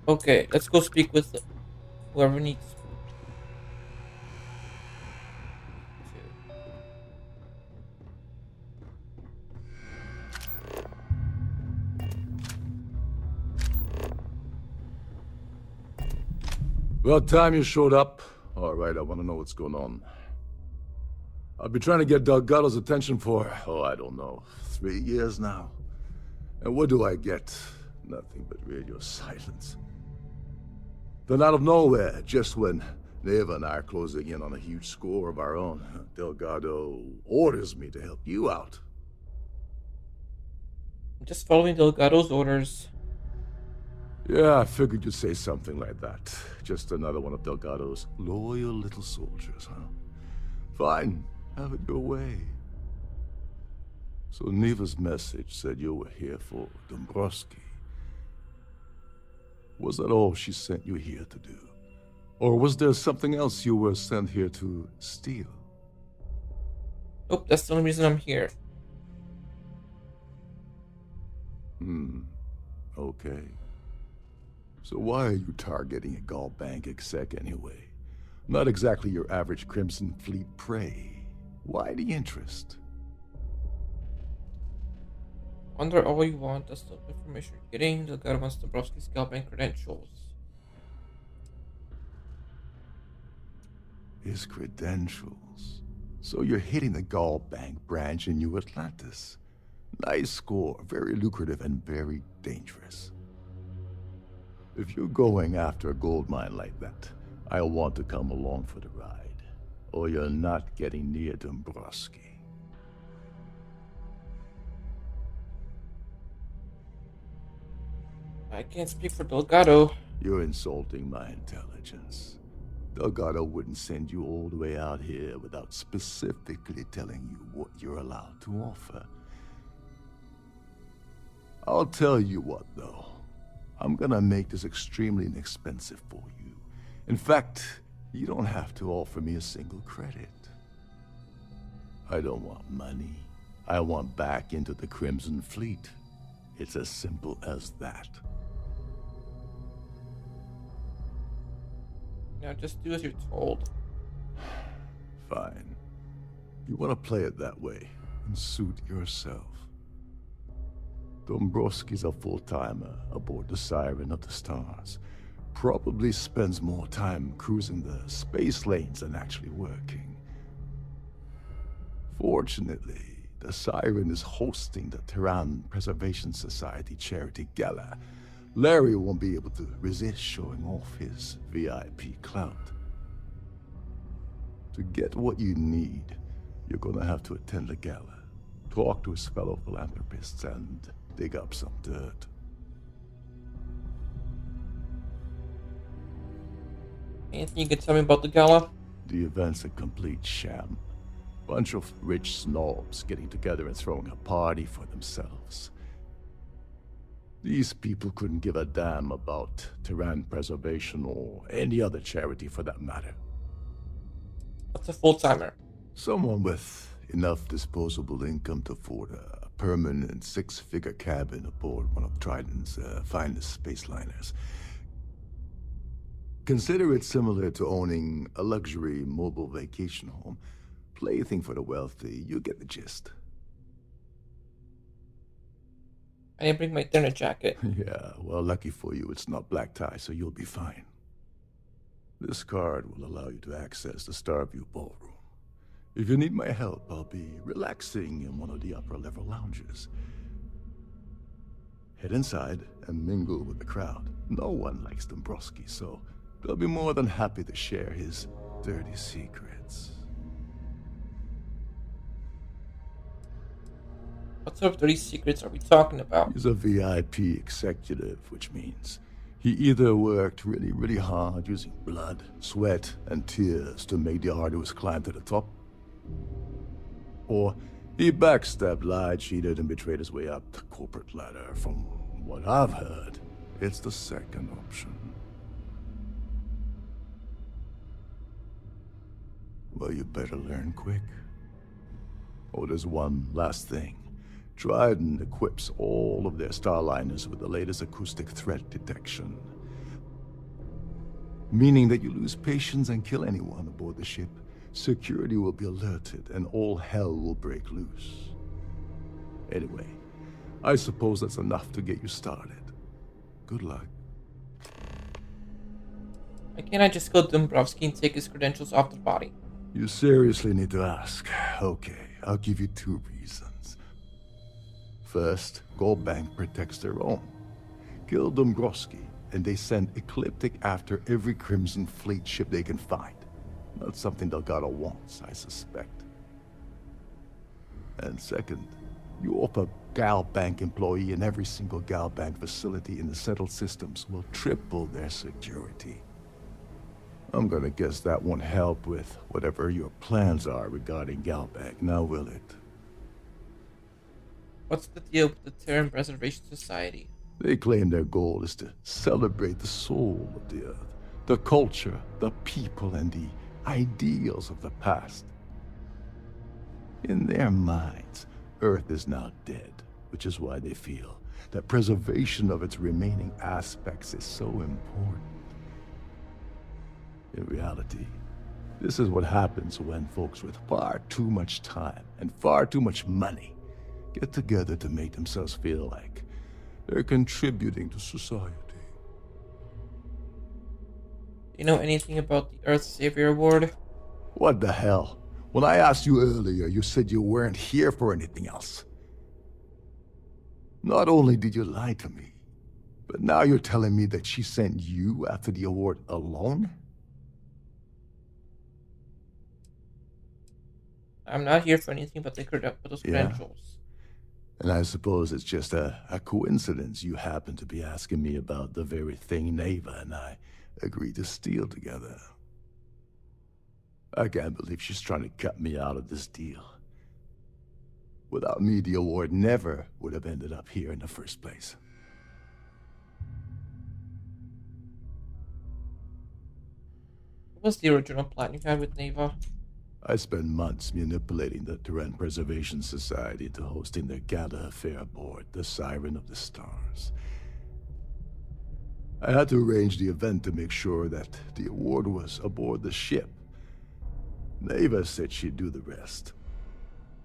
Okay, let's go speak with whoever needs to speak to. About time you showed up. All right, I want to know what's going on. I've been trying to get Delgado's attention for, I don't know, 3 years now. And what do I get? Nothing but radio silence. Then out of nowhere, just when Neva and I are closing in on a huge score of our own, Delgado orders me to help you out. I'm just following Delgado's orders. Yeah, I figured you'd say something like that. Just another one of Delgado's loyal little soldiers, huh? Fine, have it your way. So Neva's message said you were here for Dombrowski. Was that all she sent you here to do? Or was there something else you were sent here to steal? Nope, that's the only reason I'm here. Okay. So why are you targeting a Gall Bank exec anyway? Not exactly your average Crimson Fleet prey. Why the interest? Wonder all you want. That's the information you're getting. Delgado wants Dabrowski's scalping credentials. His credentials. So you're hitting the Gall Bank branch in New Atlantis. Nice score, very lucrative and very dangerous. If you're going after a gold mine like that, I'll want to come along for the ride. Or you're not getting near Dombrowski. I can't speak for Delgado. You're insulting my intelligence. Delgado wouldn't send you all the way out here without specifically telling you what you're allowed to offer. I'll tell you what, though. I'm gonna make this extremely inexpensive for you. In fact, you don't have to offer me a single credit. I don't want money. I want back into the Crimson Fleet. It's as simple as that. Now just do as you're told. Fine. You want to play it that way, and suit yourself. Dombrowski's a full-timer aboard the Siren of the Stars. Probably spends more time cruising the space lanes than actually working. Fortunately, the Siren is hosting the Terran Preservation Society charity gala. Larry won't be able to resist showing off his VIP clout. To get what you need, you're gonna have to attend the gala, talk to his fellow philanthropists, and dig up some dirt. Anything you can tell me about the gala? The event's a complete sham. Bunch of rich snobs getting together and throwing a party for themselves. These people couldn't give a damn about Terran preservation or any other charity for that matter. What's a full timer? Someone with enough disposable income to afford a permanent six-figure cabin aboard one of Trident's finest space liners. Consider it similar to owning a luxury mobile vacation home. Plaything for the wealthy, you get the gist. I didn't bring my dinner jacket. Yeah, well, lucky for you, it's not black tie, so you'll be fine. This card will allow you to access the Starview ballroom. If you need my help, I'll be relaxing in one of the upper-level lounges. Head inside and mingle with the crowd. No one likes Dombrowski, so they'll be more than happy to share his dirty secrets. What sort of dirty secrets are we talking about? He's a VIP executive, which means he either worked really hard using blood, sweat, and tears to make the arduous climb to the top, or he backstabbed, lied, cheated, and betrayed his way up the corporate ladder. From what I've heard, it's the second option. Well, you better learn quick. Oh, there's one last thing. Trident equips all of their starliners with the latest acoustic threat detection. meaning that you lose patience and kill anyone aboard the ship, security will be alerted and all hell will break loose. Anyway, I suppose that's enough to get you started. Good luck. Why can't I just kill Dombrowski and take his credentials off the body? You seriously need to ask. Okay, I'll give you two reasons. First, Gold Bank protects their own. Kill Dombrowski, and they send Ecliptic after every Crimson Fleet ship they can find. Not something Delgado wants, I suspect. And second, you offer Gal Bank employee in every single Gal Bank facility in the settled systems will triple their security. I'm gonna guess that won't help with whatever your plans are regarding Gal Bank, now will it? What's the deal with the Terran Preservation Society? They claim their goal is to celebrate the soul of the Earth, the culture, the people, and the ideals of the past. In their minds, Earth is now dead, which is why they feel that preservation of its remaining aspects is so important. In reality, this is what happens when folks with far too much time and far too much money get together to make themselves feel like they're contributing to society. Do you know anything about the Earth Savior Award? What the hell? When I asked you earlier, you said you weren't here for anything else. Not only did you lie to me, but now you're telling me that she sent you after the award alone? I'm not here for anything but those Yeah. credentials. And I suppose it's just a coincidence you happen to be asking me about the very thing Neva and I agreed to steal together. I can't believe she's trying to cut me out of this deal. Without me, the award never would have ended up here in the first place. What was the original plan you had with Neva? I spent months manipulating the Terran Preservation Society into hosting their gala affair aboard the Siren of the Stars. I had to arrange the event to make sure that the award was aboard the ship. Neva said she'd do the rest.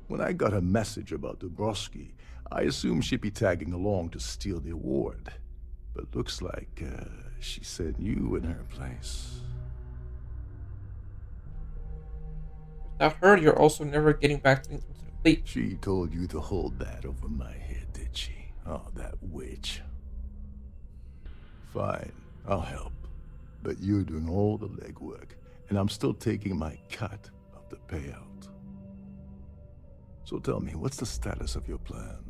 When I got a message about Dubrovsky, I assumed she'd be tagging along to steal the award. But looks like she sent you in her place. Without her, you're also never getting back into the fleet. She told you to hold that over my head, did she? Oh, that witch. Fine, I'll help. But you're doing all the legwork, and I'm still taking my cut of the payout. So tell me, what's the status of your plan?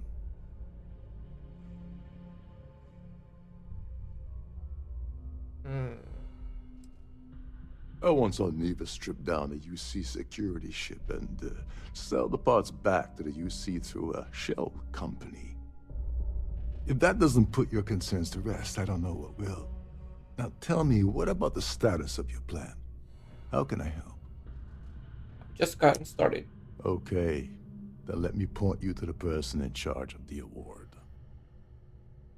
I once saw Neva strip down a UC security ship and sell the parts back to the UC through a shell company. If that doesn't put your concerns to rest, I don't know what will. Now tell me, what about the status of your plan? How can I help? Just gotten started. Okay, then let me point you to the person in charge of the award.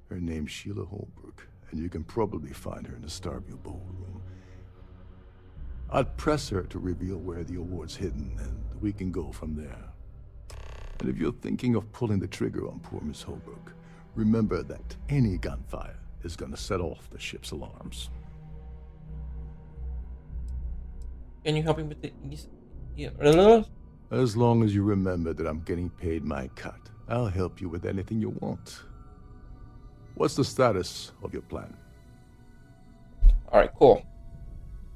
Her name's Sheila Holbrook, and you can probably find her in the Starfield ballroom. I'd press her to reveal where the award's hidden, and we can go from there. And if you're thinking of pulling the trigger on poor Miss Holbrook, remember that any gunfire is gonna set off the ship's alarms. Can you help me with the As long as you remember that I'm getting paid my cut, I'll help you with anything you want. What's the status of your plan? Alright, cool.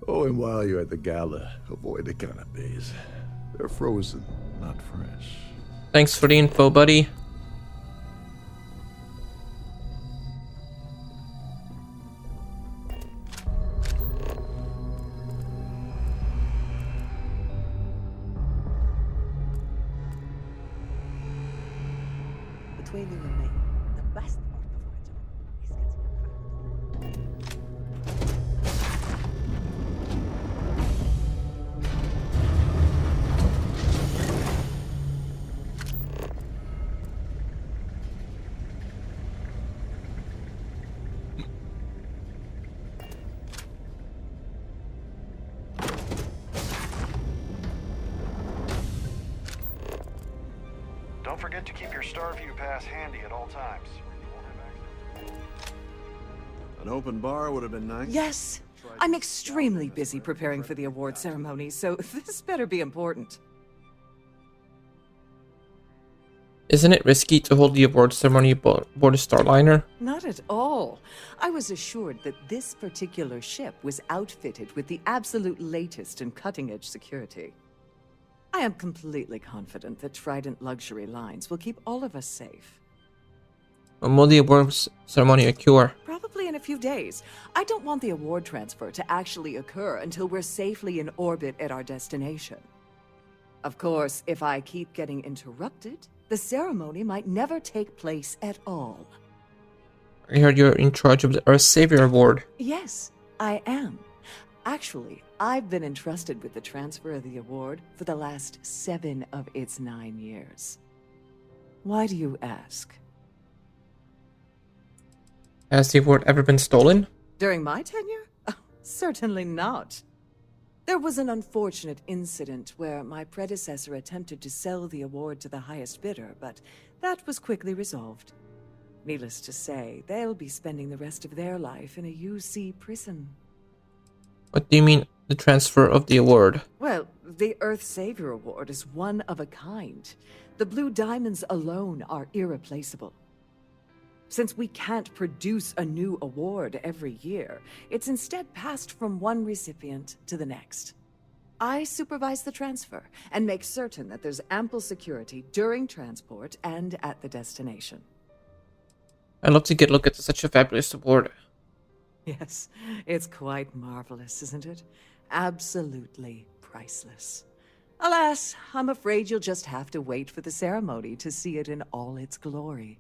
Oh, and while you're at the gala, avoid the canapes. They're frozen, not fresh. Thanks for the info, buddy. Between you and me, the best part of my job is getting a crack. Don't forget to keep your Starview pass handy at all times. You won't have access. An open bar would have been nice. Yes. I'm extremely busy preparing for the award ceremony, so this better be important. Isn't it risky to hold the award ceremony aboard a Starliner? Not at all. I was assured that this particular ship was outfitted with the absolute latest in cutting-edge security. I am completely confident that Trident Luxury Lines will keep all of us safe. When will the awards ceremony occur? Probably in a few days. I don't want the award transfer to actually occur until we're safely in orbit at our destination. Of course, if I keep getting interrupted, the ceremony might never take place at all. I heard you're in charge of the Earth Savior Award. Yes, I am. Actually, I've been entrusted with the transfer of the award for the last 7 of its 9 years. Why do you ask? Has the award ever been stolen? During my tenure? Oh, certainly not. There was an unfortunate incident where my predecessor attempted to sell the award to the highest bidder, but that was quickly resolved. Needless to say, they'll be spending the rest of their life in a UC prison. What do you mean, the transfer of the award? Well, the Earth Savior Award is one of a kind. The Blue Diamonds alone are irreplaceable. Since we can't produce a new award every year, it's instead passed from one recipient to the next. I supervise the transfer and make certain that there's ample security during transport and at the destination. I'd love to get a look at such a fabulous award. Yes, it's quite marvelous, isn't it? Absolutely priceless. Alas, I'm afraid you'll just have to wait for the ceremony to see it in all its glory.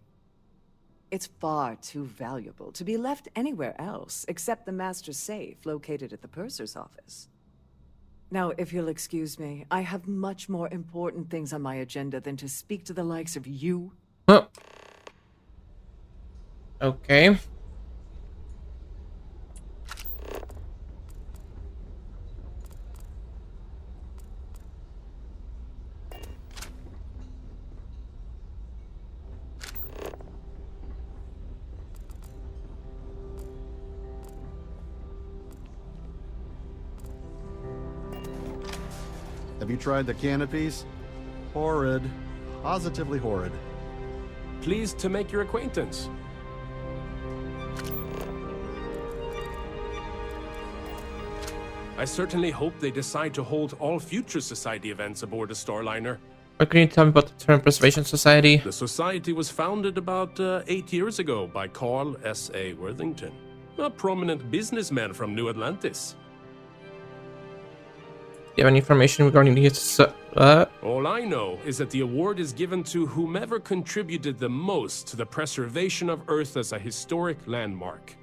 It's far too valuable to be left anywhere else except the master's safe located at the purser's office. Now, if you'll excuse me, I have much more important things on my agenda than to speak to the likes of you. Huh. Okay. Have you tried the canopies? Horrid. Positively horrid. Pleased to make your acquaintance. I certainly hope they decide to hold all future Society events aboard a Starliner. What can you tell me about the Terran Preservation Society? The Society was founded about 8 years ago by Carl S.A. Worthington, a prominent businessman from New Atlantis. Do you have any information regarding the All I know is that the award is given to whomever contributed the most to the preservation of Earth as a historic landmark.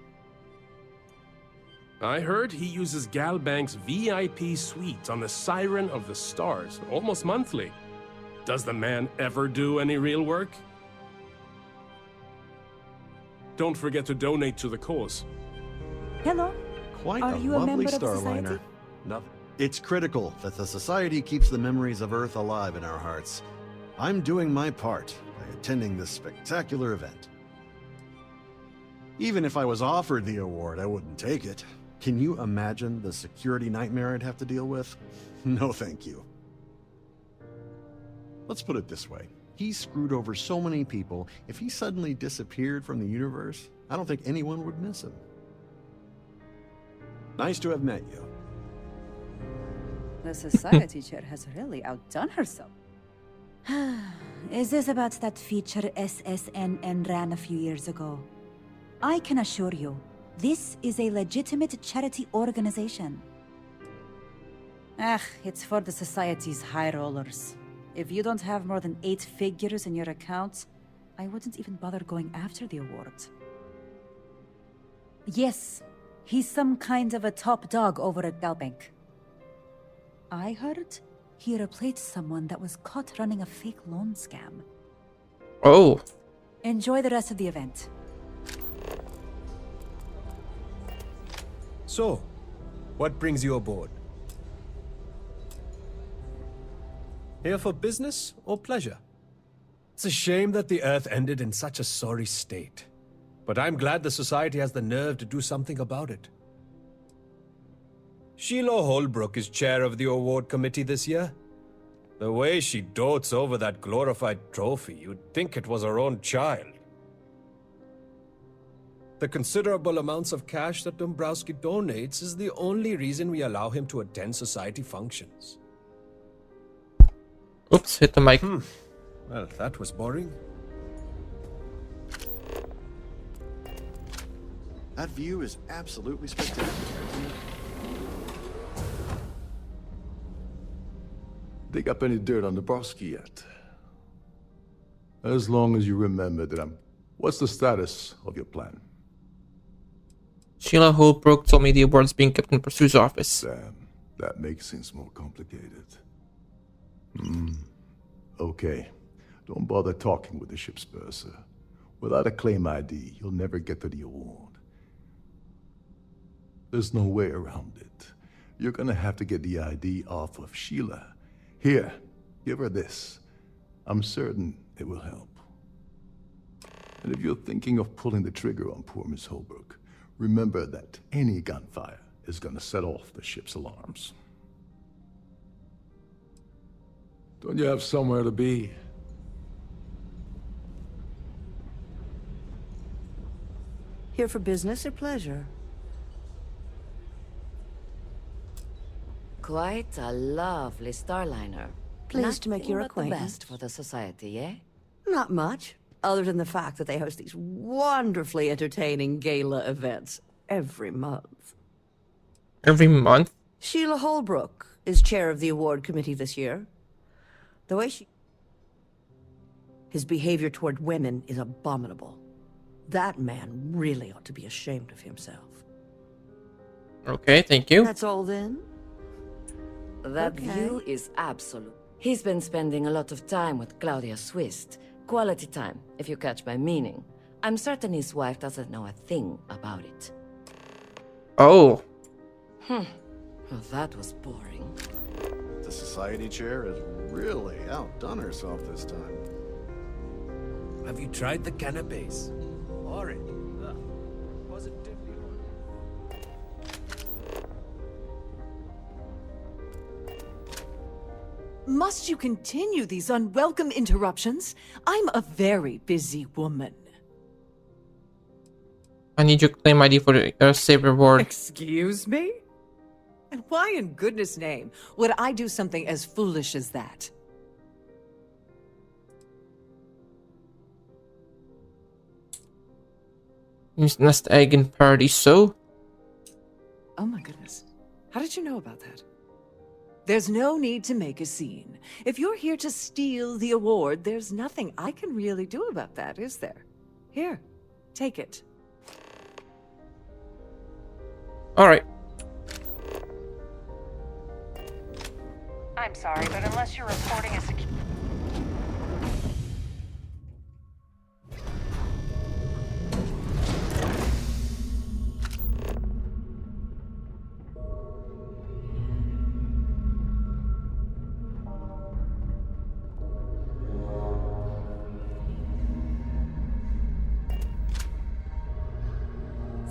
I heard he uses Galbank's VIP suite on the Siren of the Stars almost monthly. Does the man ever do any real work? Don't forget to donate to the cause. Hello. Quite Are a you a lovely member of the Starliner. Society? Nothing. It's critical that the Society keeps the memories of Earth alive in our hearts. I'm doing my part by attending this spectacular event. Even if I was offered the award, I wouldn't take it. Can you imagine the security nightmare I'd have to deal with? No thank you. Let's put it this way. He screwed over so many people, if he suddenly disappeared from the universe, I don't think anyone would miss him. Nice to have met you. The society chair has really outdone herself. Is this about that feature SSNN ran a few years ago? I can assure you, this is a legitimate charity organization. It's for the society's high rollers. If you don't have more than 8 figures in your account, I wouldn't even bother going after the award. Yes, he's some kind of a top dog over at Galbank. I heard he replaced someone that was caught running a fake loan scam. Oh. Enjoy the rest of the event. So, what brings you aboard? Here for business or pleasure? It's a shame that the Earth ended in such a sorry state. But I'm glad the Society has the nerve to do something about it. Sheila Holbrook is chair of the award committee this year. The way she dotes over that glorified trophy, you'd think it was her own child. The considerable amounts of cash that Dombrowski donates is the only reason we allow him to attend society functions. Oops, hit the mic. Well, that was boring. That view is absolutely spectacular, isn't it? Dig up any dirt on Dombrowski yet? As long as you remember that I'm... What's the status of your plan? Sheila Holbrook told me the award's being kept in Pursue's office. Damn, that makes things more complicated. Okay. Don't bother talking with the ship's purser. Without a claim ID, you'll never get to the award. There's no way around it. You're gonna have to get the ID off of Sheila. Here, give her this. I'm certain it will help. And if you're thinking of pulling the trigger on poor Miss Holbrook, remember that any gunfire is gonna set off the ship's alarms. Don't you have somewhere to be? Here for business or pleasure? Quite a lovely starliner. Pleased to make your Nothing but the acquaintance. best for the society, eh? Not much, other than the fact that they host these wonderfully entertaining gala events every month. Every month? Sheila Holbrook is chair of the award committee this year. The way his behavior toward women is abominable. That man really ought to be ashamed of himself. Okay, thank you. That's all then? That Okay. view is absolute. He's been spending a lot of time with Claudia Swist. Quality time, if you catch my meaning. I'm certain his wife doesn't know a thing about it. Oh, Well, that was boring. The society chair has really outdone herself this time. Have you tried the canapes? Horrid. Ugh. Positively horrid. Must you continue these unwelcome interruptions? I'm a very busy woman. I need your claim ID for the save reward. Excuse me? And why in goodness name would I do something as foolish as that? Use nest egg in Paradiso. Oh my goodness. How did you know about that? There's no need to make a scene. If you're here to steal the award, there's nothing I can really do about that, is there? Here, take it. Alright. I'm sorry, but unless you're reporting a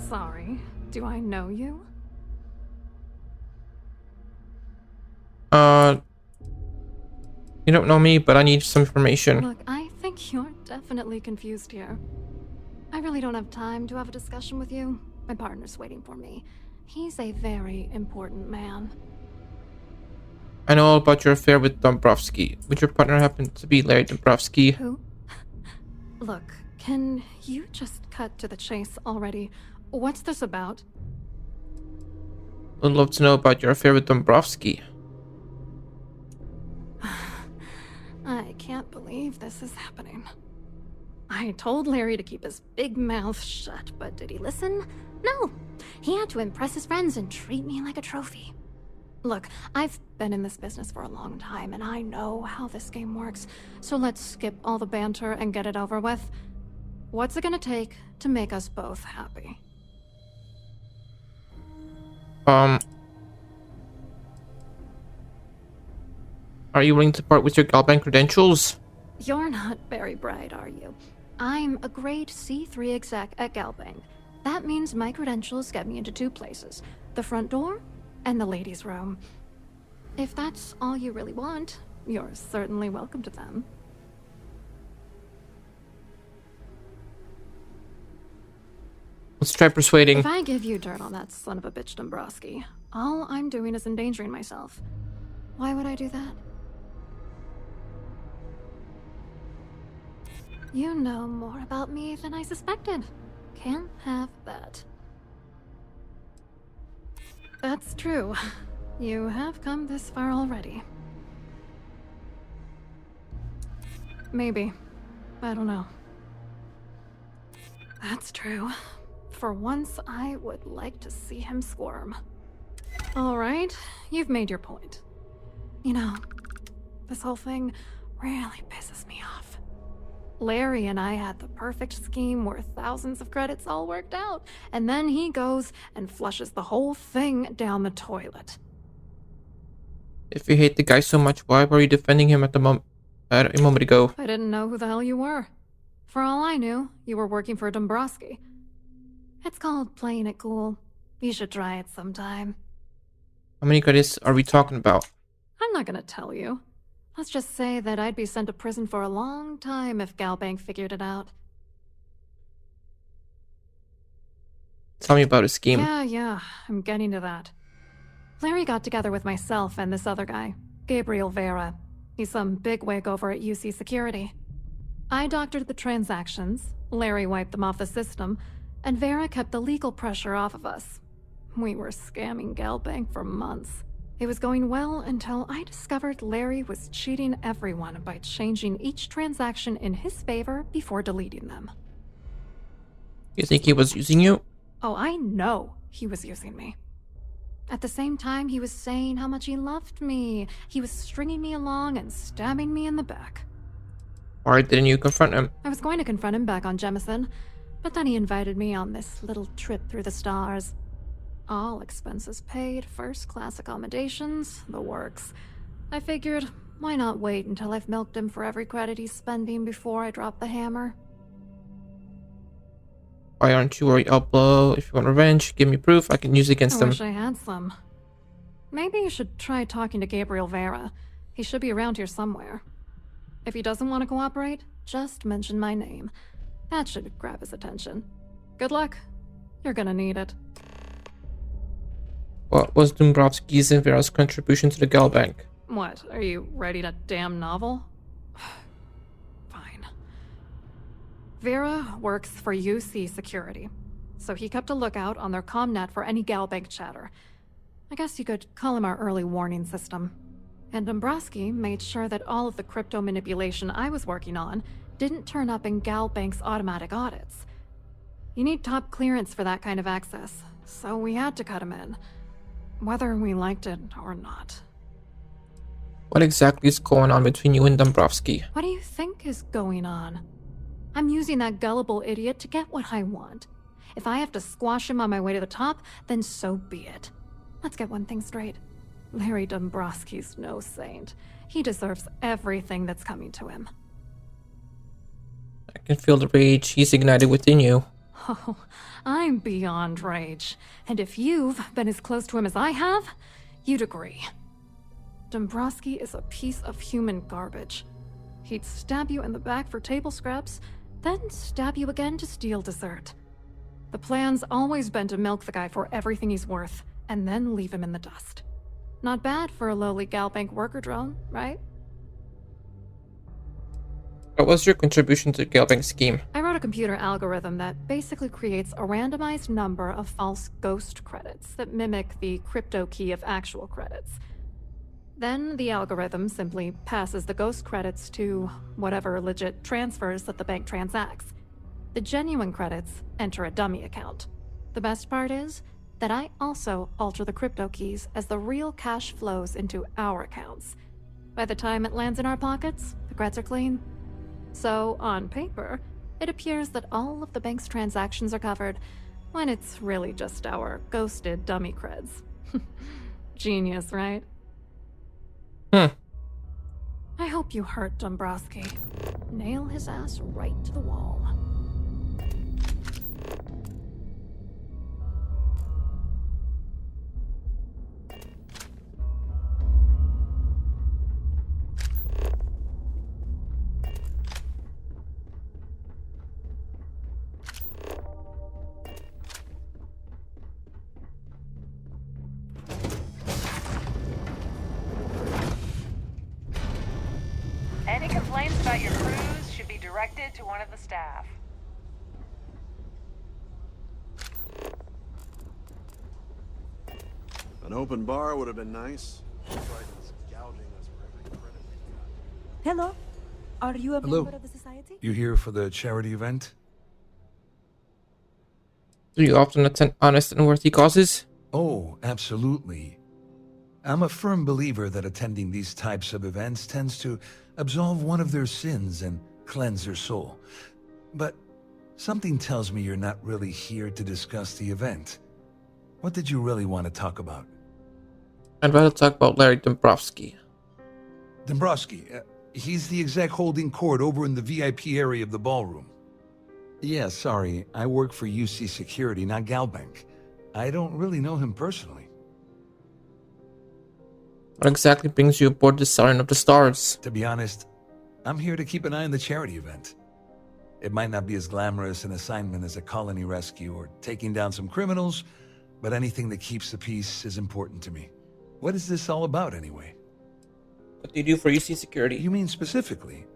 Sorry, do I know you? You don't know me, but I need some information. Look, I think you're definitely confused here. I really don't have time to have a discussion with you. My partner's waiting for me. He's a very important man. I know all about your affair with Dombrowski. Would your partner happen to be Larry Dombrowski? Who? Look, can you just cut to the chase already? What's this about? I'd love to know about your affair with Dombrowski. I can't believe this is happening. I told Larry to keep his big mouth shut, but did he listen? No. He had to impress his friends and treat me like a trophy. Look, I've been in this business for a long time, and I know how this game works, so let's skip all the banter and get it over with. What's it gonna take to make us both happy? Are you willing to part with your Galbank credentials? You're not very bright, are you? I'm a grade C3 exec at Galbank. That means my credentials get me into 2 places. The front door and the ladies' room. If that's all you really want, you're certainly welcome to them. Let's try persuading. If I give you dirt on that son of a bitch Dombrowski, all I'm doing is endangering myself. Why would I do that? You know more about me than I suspected. Can't have that. That's true. You have come this far already. Maybe. I don't know. That's true. For once, I would like to see him squirm. Alright, you've made your point. You know, this whole thing really pisses me off. Larry and I had the perfect scheme worth thousands of credits all worked out, and then he goes and flushes the whole thing down the toilet. If you hate the guy so much, why were you defending him at a moment ago? I didn't know who the hell you were. For all I knew, you were working for Dombrowski. It's called playing it cool. You should try it sometime. How many credits are we talking about? I'm not gonna tell you. Let's just say that I'd be sent to prison for a long time if Galbank figured it out. Tell me about his scheme. Yeah, I'm getting to that. Larry got together with myself and this other guy, Gabriel Vera. He's some bigwig over at UC Security. I doctored the transactions, Larry wiped them off the system, and Vera kept the legal pressure off of us. We were scamming Galbank for months. It was going well until I discovered Larry was cheating everyone by changing each transaction in his favor before deleting them. You think he was using you? Oh, I know he was using me. At the same time, he was saying how much he loved me. He was stringing me along and stabbing me in the back. Why didn't you confront him? I was going to confront him back on Jemison, but then he invited me on this little trip through the stars. All expenses paid, first-class accommodations, the works. I figured, why not wait until I've milked him for every credit he's spending before I drop the hammer? Why aren't you worried? If you want revenge, give me proof I can use it against I them. wish I had some. Maybe you should try talking to Gabriel Vera. He should be around here somewhere. If he doesn't want to cooperate, just mention my name. That should grab his attention. Good luck. You're gonna need it. What was Dombrowski's and Vera's contribution to the Galbank? What, are you writing a damn novel? Fine. Vera works for UC Security, so he kept a lookout on their comnet for any Galbank chatter. I guess you could call him our early warning system. And Dombrowski made sure that all of the crypto manipulation I was working on didn't turn up in Galbank's automatic audits. You need top clearance for that kind of access, so we had to cut him in. Whether we liked it or not. What exactly is going on between you and Dombrowski? What do you think is going on? I'm using that gullible idiot to get what I want. If I have to squash him on my way to the top, then so be it. Let's get one thing straight. Larry Dombrowski's no saint. He deserves everything that's coming to him. I can feel the rage he's ignited within you. Oh, I'm beyond rage. And if you've been as close to him as I have, you'd agree. Dombrowski is a piece of human garbage. He'd stab you in the back for table scraps, then stab you again to steal dessert. The plan's always been to milk the guy for everything he's worth, and then leave him in the dust. Not bad for a lowly Galbank worker drone, right? What was your contribution to the Galbank scheme? I wrote a computer algorithm that basically creates a randomized number of false ghost credits that mimic the crypto key of actual credits. Then the algorithm simply passes the ghost credits to whatever legit transfers that the bank transacts. The genuine credits enter a dummy account. The best part is that I also alter the crypto keys as the real cash flows into our accounts. By the time it lands in our pockets, the creds are clean. So, on paper, it appears that all of the bank's transactions are covered, when it's really just our ghosted dummy creds. Genius, right? I I hope you hurt Dombrowski. Nail his ass right to the wall. Any complaints about your cruise should be directed to one of the staff. An open bar would have been nice. Triton's gouging us for every credit we've got. Hello? Are you a Hello. member of the society? You here for the charity event? Do you often attend honest and worthy causes? Oh, absolutely. I'm a firm believer that attending these types of events tends to absolve one of their sins and cleanse their soul. But something tells me you're not really here to discuss the event. What did you really want to talk about? I'd rather talk about Larry Dombrowski. Dombrowski, he's the exec holding court over in the VIP area of the ballroom. Yeah, sorry, I work for UC Security, not Galbank. I don't really know him personally. What exactly brings you aboard the Siren of the Stars? To be honest, I'm here to keep an eye on the charity event. It might not be as glamorous an assignment as a colony rescue or taking down some criminals, but anything that keeps the peace is important to me. What is this all about, anyway? What do you do for UC Security? You mean specifically?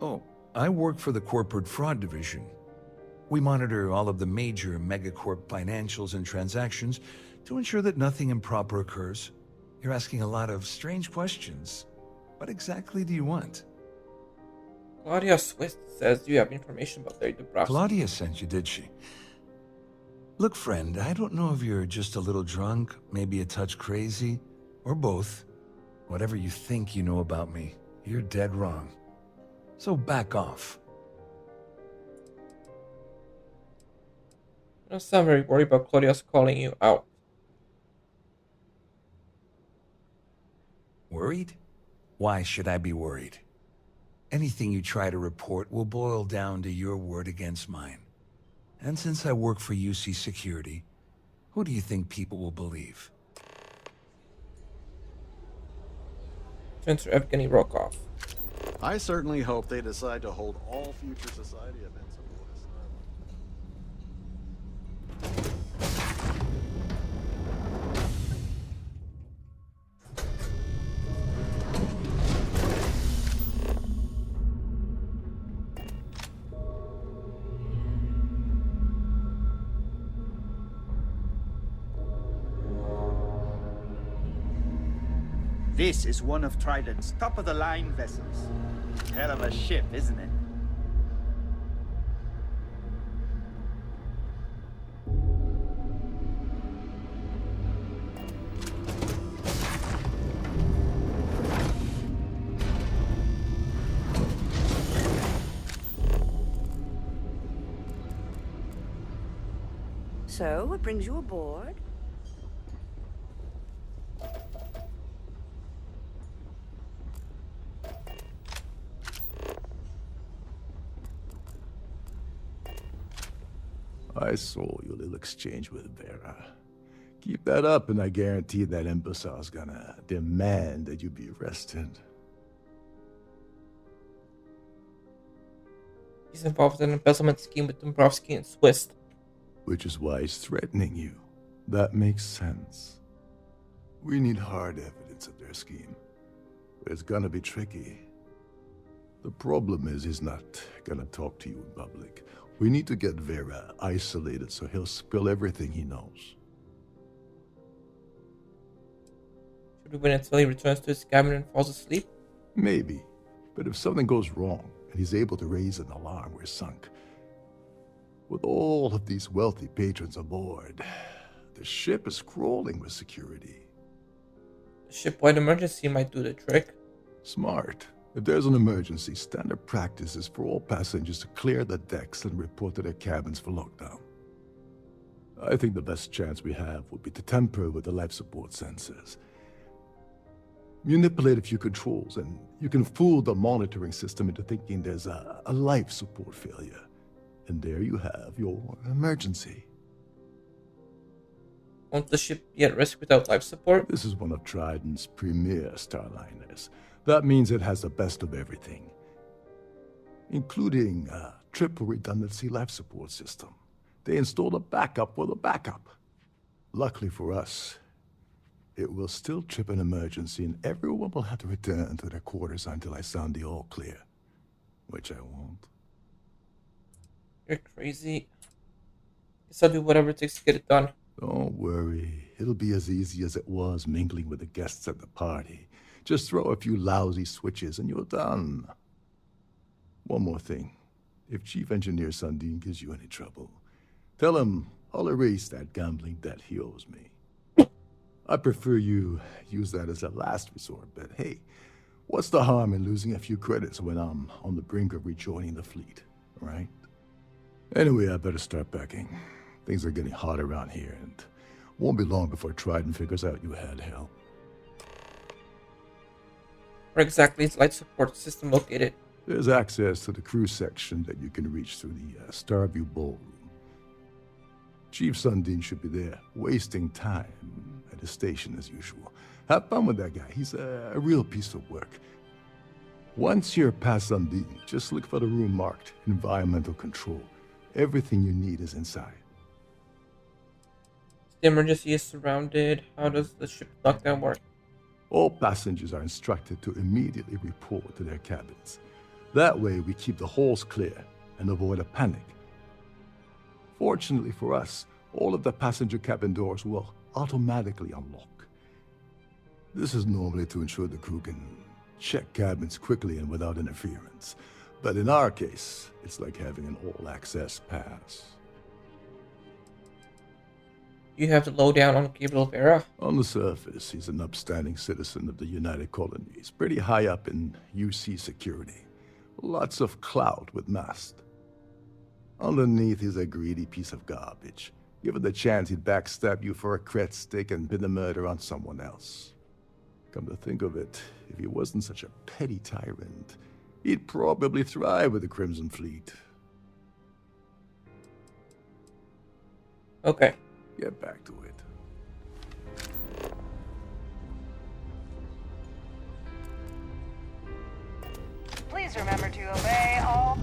Oh, I work for the Corporate Fraud Division. We monitor all of the major megacorp financials and transactions to ensure that nothing improper occurs. You're asking a lot of strange questions. What exactly do you want? Claudia Swift says you have information about Larry Dombrowski. Claudia sent you, did she? Look, friend, I don't know if you're just a little drunk, maybe a touch crazy, or both. Whatever you think you know about me, you're dead wrong. So back off. You don't sound very worried about Claudia's calling you out. Worried? Why should I be worried? Anything you try to report will boil down to your word against mine. And since I work for UC Security, who do you think people will believe? Spencer Evgeny Rokov. I certainly hope they decide to hold all future society events aboard a This is one of Trident's top-of-the-line vessels. Hell of a ship, isn't it? So, what brings you aboard? I saw your little exchange with Vera. Keep that up and I guarantee that imbecile's gonna demand that you be arrested. He's involved in an embezzlement scheme with Dombrowski and Swiss. Which is why he's threatening you. That makes sense. We need hard evidence of their scheme. But it's gonna be tricky. The problem is he's not gonna talk to you in public. We need to get Vera isolated so he'll spill everything he knows. Should we wait until he returns to his cabin and falls asleep? Maybe. But if something goes wrong and he's able to raise an alarm, we're sunk. With all of these wealthy patrons aboard, the ship is crawling with security. A ship-wide emergency might do the trick. Smart. If there's an emergency, standard practice is for all passengers to clear the decks and report to their cabins for lockdown. I think the best chance we have would be to tamper with the life support sensors. Manipulate a few controls, and you can fool the monitoring system into thinking there's a life support failure. And there you have your emergency. Won't the ship be at risk without life support? This is one of Trident's premier starliners. That means it has the best of everything, including a triple redundancy life support system. They installed a backup for the backup. Luckily for us, it will still trip an emergency and everyone will have to return to their quarters until I sound the all clear. Which I won't. You're crazy. Guess I'll do whatever it takes to get it done. Don't worry. It'll be as easy as it was mingling with the guests at the party. Just throw a few lousy switches and you're done. One more thing. If Chief Engineer Sundin gives you any trouble, tell him I'll erase that gambling debt he owes me. I prefer you use that as a last resort, but hey, what's the harm in losing a few credits when I'm on the brink of rejoining the fleet, right? Anyway, I better start packing. Things are getting hot around here, and won't be long before Trident figures out you had help. Where exactly is life support system located? There's access to the crew section that you can reach through the Starview Ballroom. Chief Sundin should be there, wasting time at his station as usual. Have fun with that guy. He's a real piece of work. Once you're past Sundin, just look for the room marked Environmental Control. Everything you need is inside. The emergency is surrounded. How does the ship lockdown work? All passengers are instructed to immediately report to their cabins. That way we keep the halls clear and avoid a panic. Fortunately for us, all of the passenger cabin doors will automatically unlock. This is normally to ensure the crew can check cabins quickly and without interference. But in our case, it's like having an all-access pass. You have the lowdown on Gabriel Vera? On the surface, he's an upstanding citizen of the United Colonies, pretty high up in UC security. Lots of clout with mast. Underneath, he's a greedy piece of garbage. Given the chance, he'd backstab you for a cret stick and pin the murder on someone else. Come to think of it, if he wasn't such a petty tyrant, he'd probably thrive with the Crimson Fleet. Okay. Get back to it. Please remember to obey all.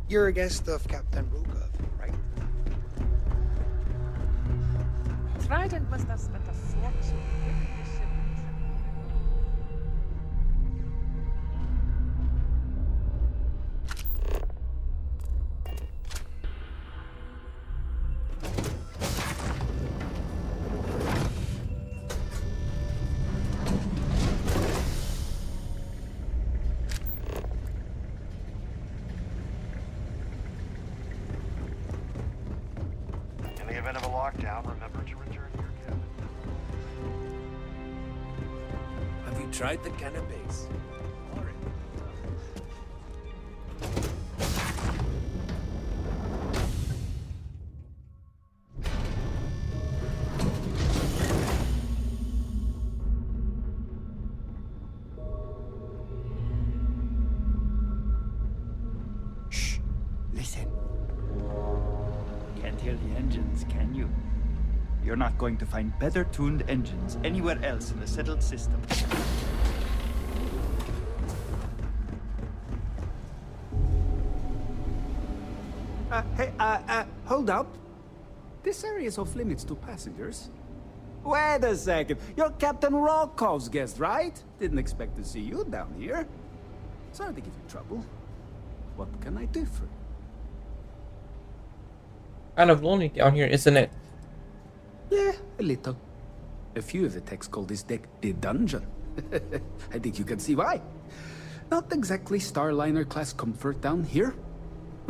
You're a guest of Captain Rukov, right? Trident must have spent a fortune getting this ship. In the event of a lockdown, remember to return to your cabin. Have you tried the cannabis? Shh! Listen. Can't hear the engines, can you? You're not going to find better tuned engines anywhere else in the settled system. Hey, hold up. This area is off limits to passengers. Wait a second. You're Captain Rokov's guest, right? Didn't expect to see you down here. Sorry to give you trouble. What can I do for you? Kind of lonely down here, isn't it? Yeah, a little. A few of the techs call this deck the dungeon. I think you can see why. Not exactly Starliner-class comfort down here.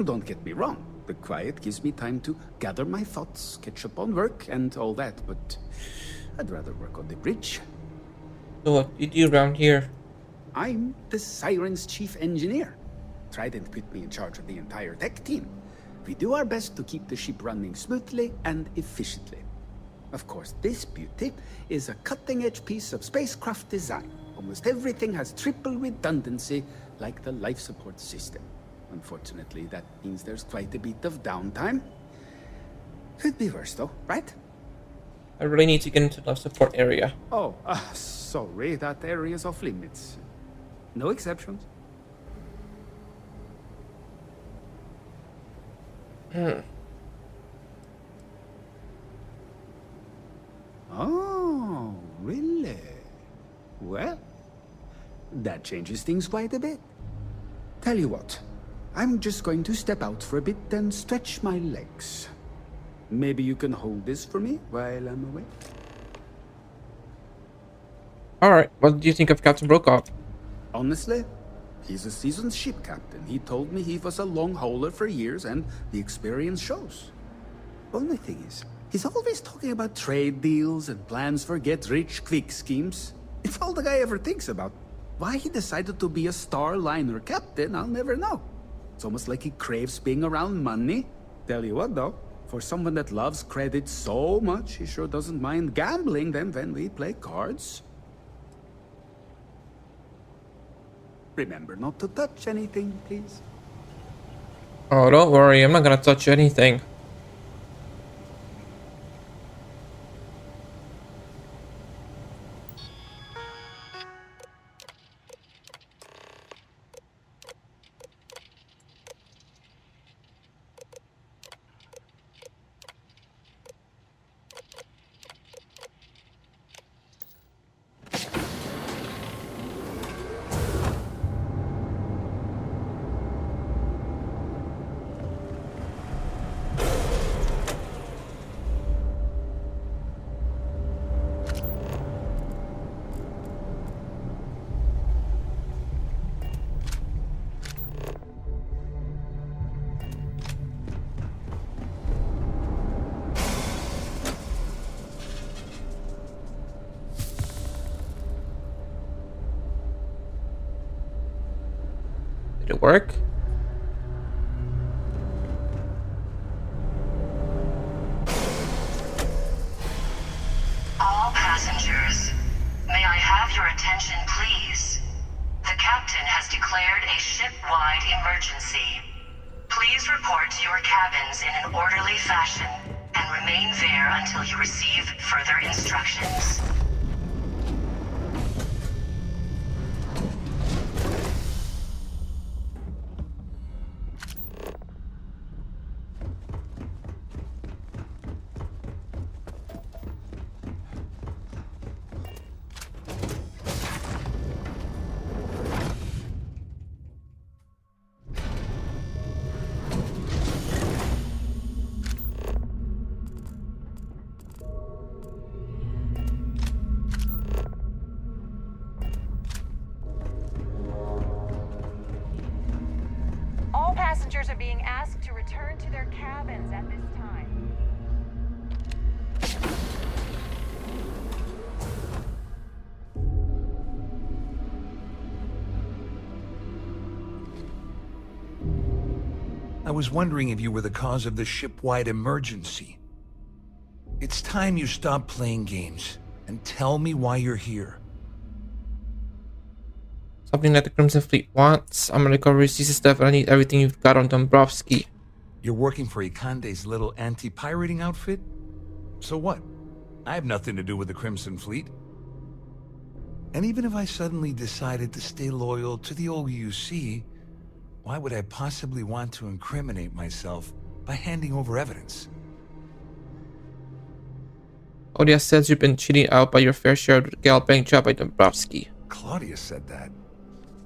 Don't get me wrong. The quiet gives me time to gather my thoughts, catch up on work, and all that, but I'd rather work on the bridge. So what do you do around here? I'm the Siren's chief engineer. Trident put me in charge of the entire tech team. We do our best to keep the ship running smoothly and efficiently. Of course, this beauty is a cutting-edge piece of spacecraft design. Almost everything has triple redundancy, like the life support system. Unfortunately, that means there's quite a bit of downtime. Could be worse, though, right? I really need to get into the support area. Oh, sorry, that area is off limits. No exceptions. Oh, really? Well, that changes things quite a bit. Tell you what, I'm just going to step out for a bit and stretch my legs. Maybe you can hold this for me while I'm away? Alright, what do you think of Captain Brokov? Honestly, he's a seasoned ship captain. He told me he was a long hauler for years, and the experience shows. Only thing is, he's always talking about trade deals and plans for get-rich-quick schemes. It's all the guy ever thinks about. Why he decided to be a Starliner captain, I'll never know. It's almost like he craves being around money. Tell you what, though, for someone that loves credit so much, he sure doesn't mind gambling them when we play cards. Remember not to touch anything, please. Oh, don't worry, I'm not gonna touch anything. Did it work? All passengers, may I have your attention, please? The captain has declared a ship-wide emergency. Please report to your cabins in an orderly fashion and remain there until you receive further instructions. All passengers are being asked to return to their cabins at this time. I was wondering if you were the cause of the ship-wide emergency. It's time you stop playing games and tell me why you're here. Something that the Crimson Fleet wants. I'm gonna recover CC stuff and I need everything you've got on Dombrowski. You're working for Ikande's little anti-pirating outfit? So what? I have nothing to do with the Crimson Fleet. And even if I suddenly decided to stay loyal to the OUC, why would I possibly want to incriminate myself by handing over evidence? Claudia says you've been cheated out by your fair share of the gal bank job by Dombrowski. Claudia said that.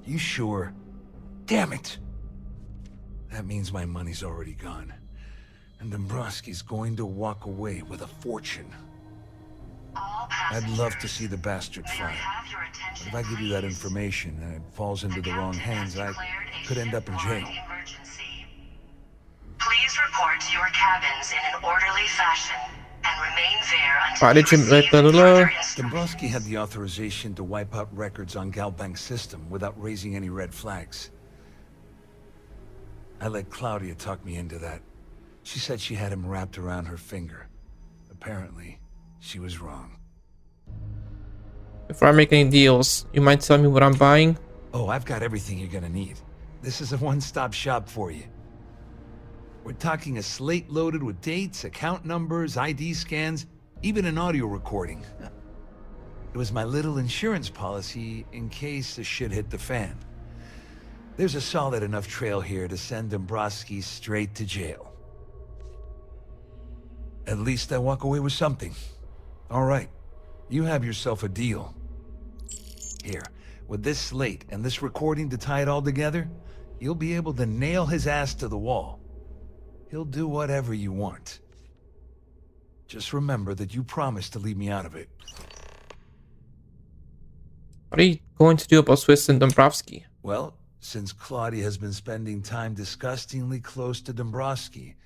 You sure? Damn it! That means my money's already gone. And Dombrowski's going to walk away with a fortune. I'd love to see the bastard fly. But if I give you that information and it falls into the wrong hands, I could end up in jail. Please report to your cabins in an orderly fashion and remain there until Why did you receive blah, blah, blah. Dombrowski had the authorization to wipe out records on Galbank's system without raising any red flags. I let Claudia talk me into that. She said she had him wrapped around her finger. Apparently, she was wrong. Before I make any deals, you might tell me what I'm buying? Oh, I've got everything you're gonna need. This is a one-stop shop for you. We're talking a slate loaded with dates, account numbers, ID scans, even an audio recording. It was my little insurance policy in case the shit hit the fan. There's a solid enough trail here to send Dombrowski straight to jail. At least I walk away with something. All right, you have yourself a deal. Here, with this slate and this recording to tie it all together, you'll be able to nail his ass to the wall. He'll do whatever you want. Just remember that you promised to leave me out of it. What are you going to do about Swiss and Dombrowski? Well, since Claudia has been spending time disgustingly close to Dombrowski,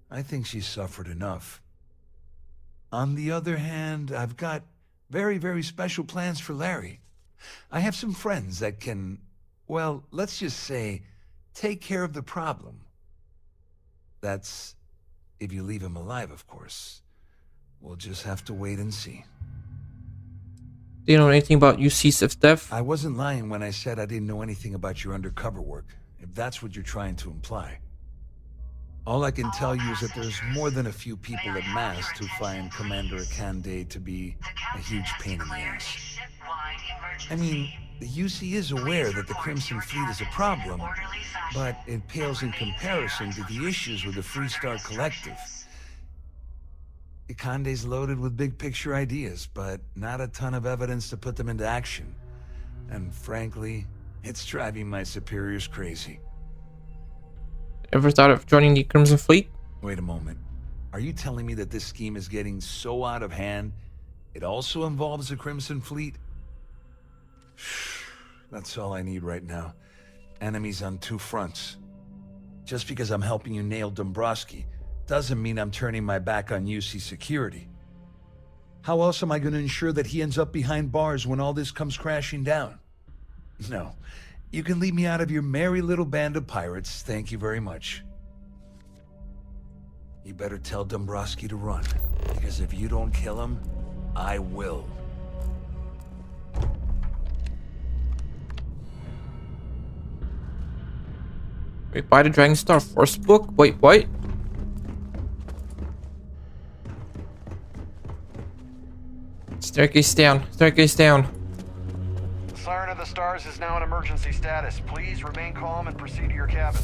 I think she's suffered enough. On the other hand, I've got very, very special plans for Larry. I have some friends that can, well, let's just say, take care of the problem. That's if you leave him alive, of course. We'll just have to wait and see. Do you know anything about UC's death? I wasn't lying when I said I didn't know anything about your undercover work, if that's what you're trying to imply. All I can tell you is that there's more than a few people at Mast who find Commander Akande to be a huge pain in the ass. I mean, the UC is aware that the Crimson Fleet is a problem, but it pales in comparison to the issues with the Freestar Collective. Akande's loaded with big-picture ideas, but not a ton of evidence to put them into action. And frankly, it's driving my superiors crazy. Ever thought of joining the Crimson Fleet? Wait a moment. Are you telling me that this scheme is getting so out of hand, it also involves the Crimson Fleet? That's all I need right now. Enemies on two fronts. Just because I'm helping you nail Dombrowski doesn't mean I'm turning my back on UC security. How else am I going to ensure that he ends up behind bars when all this comes crashing down? No. You can leave me out of your merry little band of pirates, thank you very much. You better tell Dombrowski to run, because if you don't kill him, I will. Wait, buy the Dragon Star Force book? Wait, what? Staircase down. Staircase down. The Siren of the Stars is now in emergency status. Please remain calm and proceed to your cabin.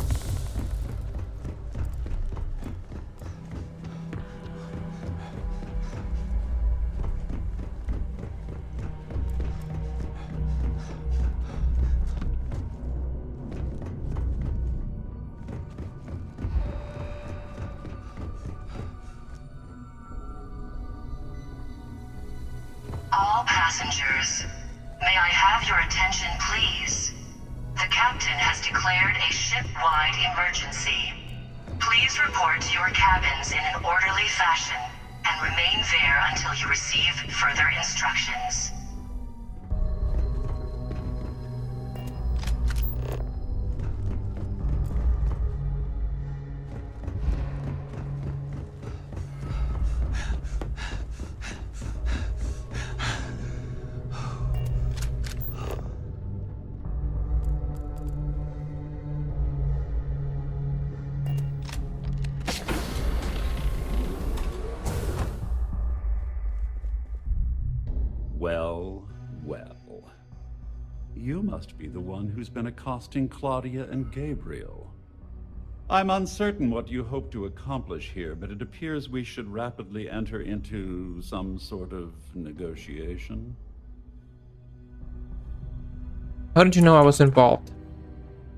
All passengers, may I have your attention, please? The captain has declared a ship-wide emergency. Please report to your cabins in an orderly fashion and remain there until you receive further instructions. Well, well. You must be the one who's been accosting Claudia and Gabriel. I'm uncertain what you hope to accomplish here, but it appears we should rapidly enter into some sort of negotiation. How did you know I was involved?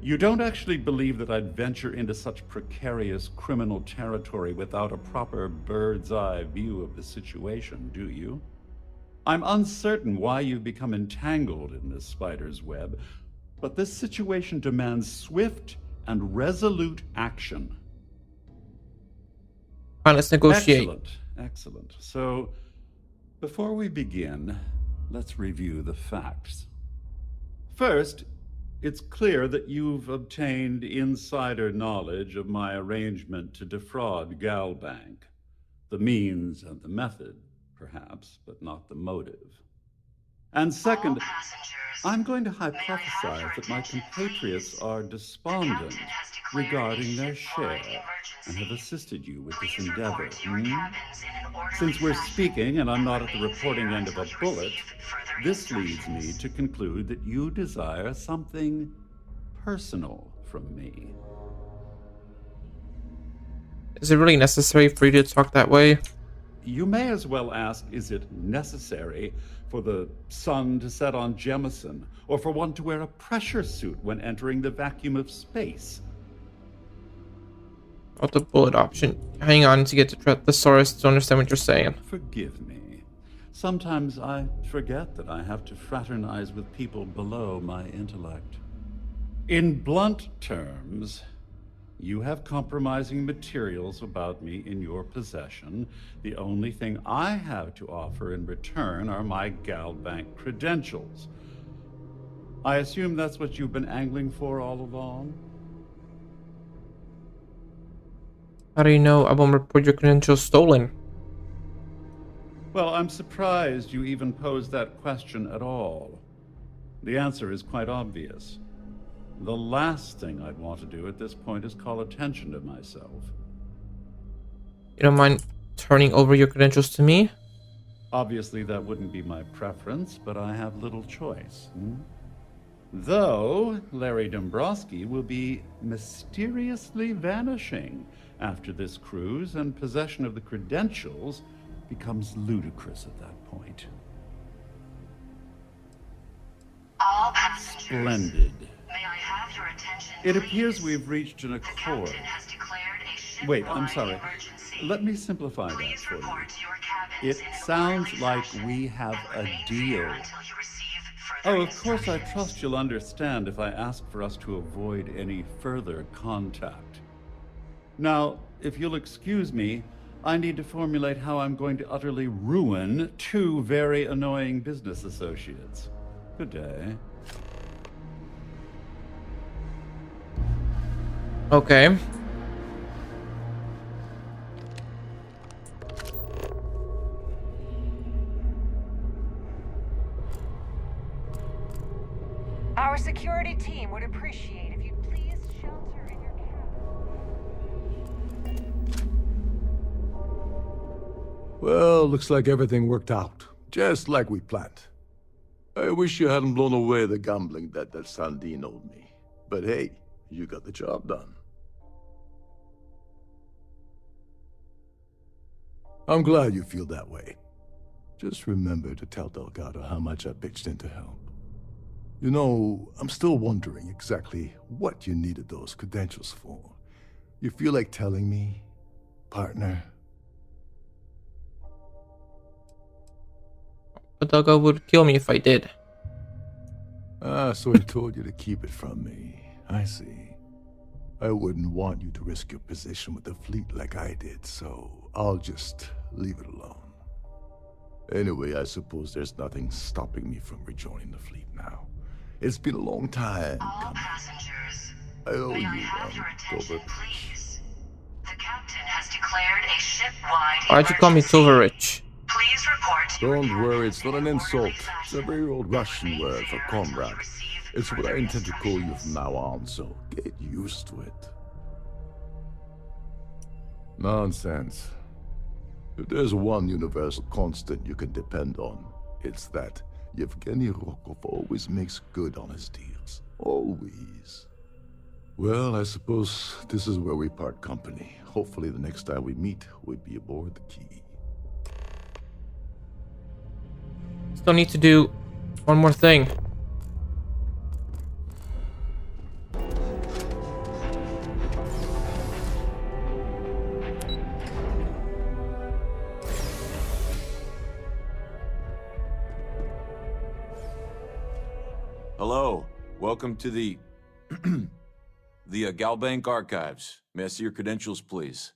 You don't actually believe that I'd venture into such precarious criminal territory without a proper bird's-eye view of the situation, do you? I'm uncertain why you've become entangled in this spider's web, but this situation demands swift and resolute action. Fine, let's negotiate. Excellent, excellent. So, before we begin, let's review the facts. First, it's clear that you've obtained insider knowledge of my arrangement to defraud Galbank. The means and the method, perhaps, but not the motive. And second, I'm going to hypothesize that my compatriots are despondent regarding their share and have assisted you with this endeavor. Since we're speaking and I'm not at the reporting end of a bullet, this leads me to conclude that you desire something personal from me. Is it really necessary for you to talk that way? You may as well ask, is it necessary for the sun to set on Jemison, or for one to wear a pressure suit when entering the vacuum of space? What the bullet option? Hang on to get the thesaurus to understand what you're saying. Forgive me. Sometimes I forget that I have to fraternize with people below my intellect. In blunt terms, you have compromising materials about me in your possession. The only thing I have to offer in return are my Galbank credentials. I assume that's what you've been angling for all along? How do you know I won't report your credentials stolen? Well, I'm surprised you even posed that question at all. The answer is quite obvious. The last thing I'd want to do at this point is call attention to myself. You don't mind turning over your credentials to me? Obviously, that wouldn't be my preference, but I have little choice. Though, Larry Dombrowski will be mysteriously vanishing after this cruise, and possession of the credentials becomes ludicrous at that point. All passengers. Splendid. May I have your attention, It please? appears we've reached an accord. Captain has declared a ship-wide Wait, I'm sorry. emergency. Let me simplify Please that for you. report to your cabins It in an sounds orderly like fashion we have and a remain deal. there until you receive further Oh, of course, I instructions. trust you'll understand if I ask for us to avoid any further contact. Now, if you'll excuse me, I need to formulate how I'm going to utterly ruin two very annoying business associates. Good day. Okay. Our security team would appreciate if you'd please shelter in your Well, looks like everything worked out, just like we planned. I wish you hadn't blown away the gambling debt that Sandine owed me. But hey, you got the job done. I'm glad you feel that way. Just remember to tell Delgado how much I pitched in to help. You know, I'm still wondering exactly what you needed those credentials for. You feel like telling me, partner? But Delgado would kill me if I did. Ah, so he told you to keep it from me. I see. I wouldn't want you to risk your position with the fleet like I did, so I'll just leave it alone. Anyway, I suppose there's nothing stopping me from rejoining the fleet now. It's been a long time All coming. passengers. I owe May I you have one, your attention, Dover. please? The captain has declared a ship-wide Why'd you call me emergency. Silverich? Please report to your Don't worry, cabins it's not in an an insult. orderly It's a fashion. very old Russian word for There until you comrade. receive It's what further I intend to call you instructions. from now on, so get used to it. Nonsense. If there's one universal constant you can depend on, it's that Yevgeny Rokov always makes good on his deals. Always. Well, I suppose this is where we part company. Hopefully the next time we meet, we'll be aboard the Key. Still need to do one more thing. Hello. Welcome to the Galbank Archives. May I see your credentials, please?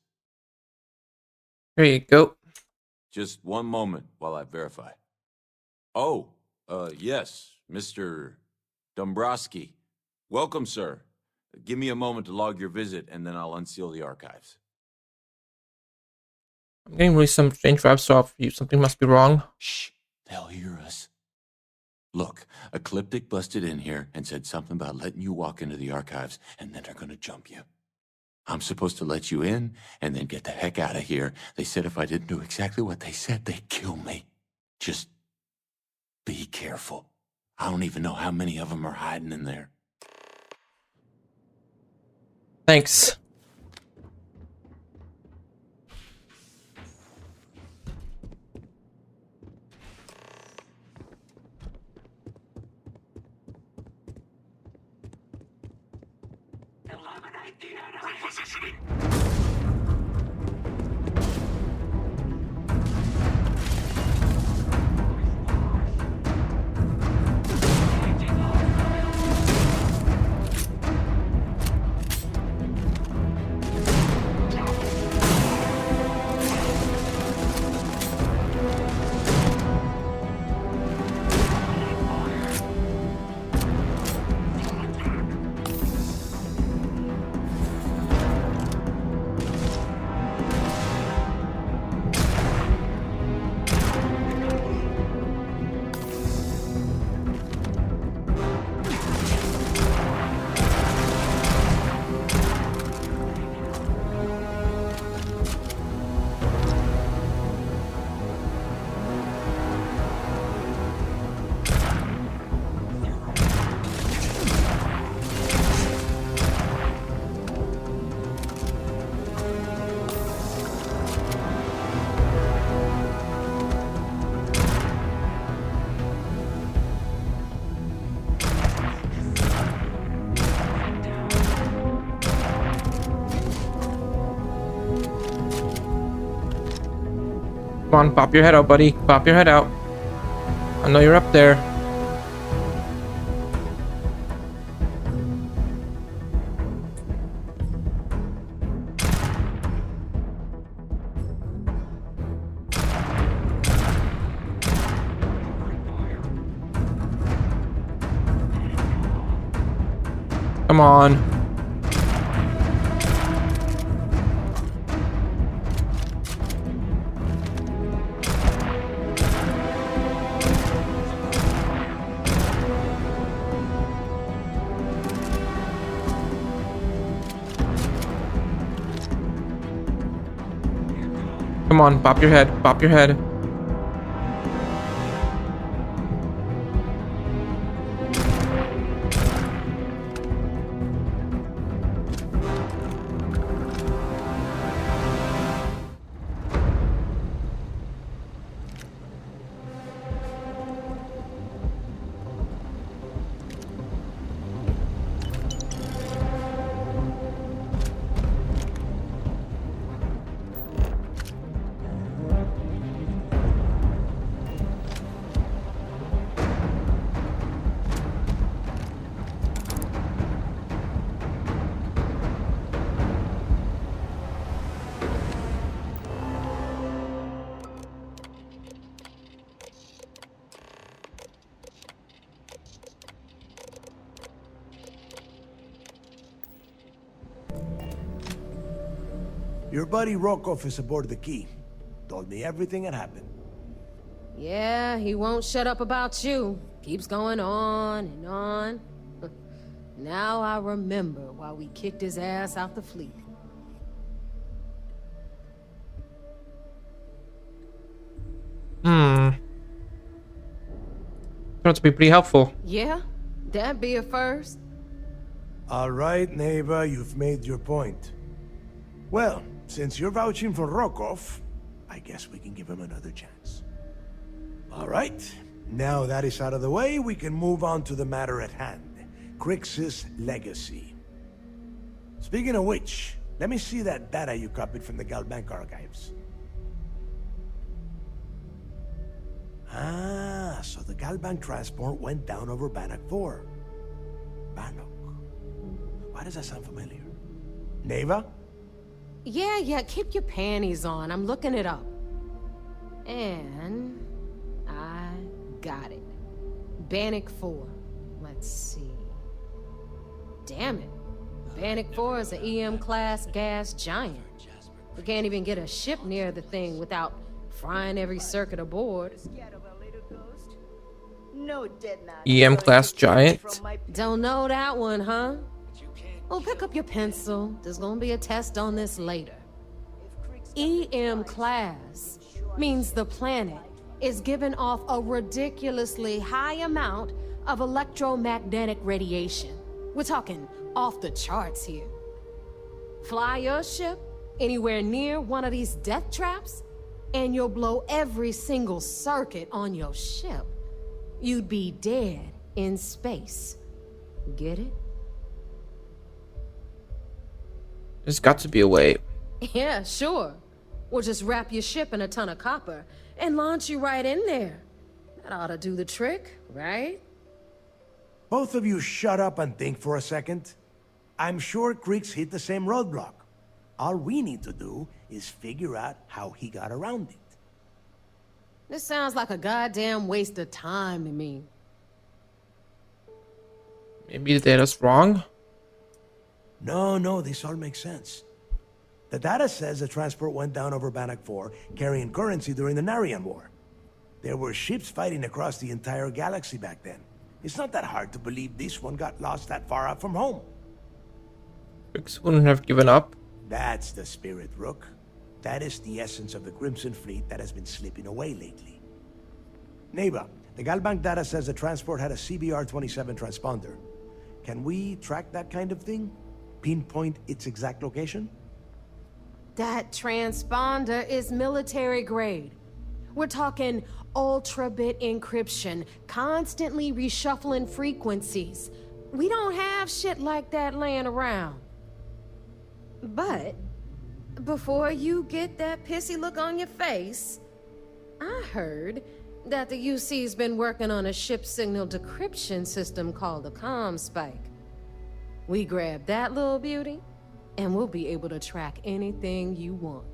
Here you go. Just one moment while I verify. Oh, yes, Mr. Dombrowski. Welcome, sir. Give me a moment to log your visit, and then I'll unseal the archives. I'm getting really some strange vibes off you. Something must be wrong. Shh. They'll hear us. Look, Ecliptic busted in here and said something about letting you walk into the archives, and then they're gonna jump you. I'm supposed to let you in, and then get the heck out of here. They said if I didn't do exactly what they said, they'd kill me. Just be careful. I don't even know how many of them are hiding in there. Thanks. Come on, pop your head out, buddy. Pop your head out. I know you're up there. Come on. Come on, pop your head. Pop your head. Your buddy Rokov is aboard the Key. Told me everything that happened. Yeah, he won't shut up about you. Keeps going on and on. Now I remember why we kicked his ass out the fleet. Turned out to be pretty helpful. Yeah, that'd be a first. All right, Neva, you've made your point. Well, since you're vouching for Rokov, I guess we can give him another chance. All right, now that is out of the way, we can move on to the matter at hand. Crix's legacy. Speaking of which, let me see that data you copied from the Galbank archives. Ah, so the Galbank transport went down over Bannock 4. Bannock. Why does that sound familiar? Neva? Yeah, keep your panties on. I'm looking it up. And I got it. Bannock 4. Let's see. Damn it. Bannock 4 is an EM-class gas giant. We can't even get a ship near the thing without frying every circuit aboard. EM-class giant? Don't know that one, huh? Well, pick up your pencil. There's gonna be a test on this later. EM-class means the planet is giving off a ridiculously high amount of electromagnetic radiation. We're talking off the charts here. Fly your ship anywhere near one of these death traps, and you'll blow every single circuit on your ship. You'd be dead in space. Get it? There's got to be a way. Yeah, sure. We'll just wrap your ship in a ton of copper and launch you right in there. That ought to do the trick, right? Both of you shut up and think for a second. I'm sure Crix hit the same roadblock. All we need to do is figure out how he got around it. This sounds like a goddamn waste of time to me. Maybe the data's wrong? No, this all makes sense. The data says the transport went down over Bannock 4, carrying currency during the Narian War. There were ships fighting across the entire galaxy back then. It's not that hard to believe this one got lost that far out from home. Crix wouldn't have given up. That's the spirit, Rook. That is the essence of the Crimson Fleet that has been slipping away lately. Neva, the Galbank data says the transport had a CBR-27 transponder. Can we track that kind of thing? Pinpoint its exact location? That transponder is military grade. We're talking ultra-bit encryption, constantly reshuffling frequencies. We don't have shit like that laying around. But before you get that pissy look on your face, I heard that the UC's been working on a ship signal decryption system called the ComSpike. We grab that little beauty, and we'll be able to track anything you want.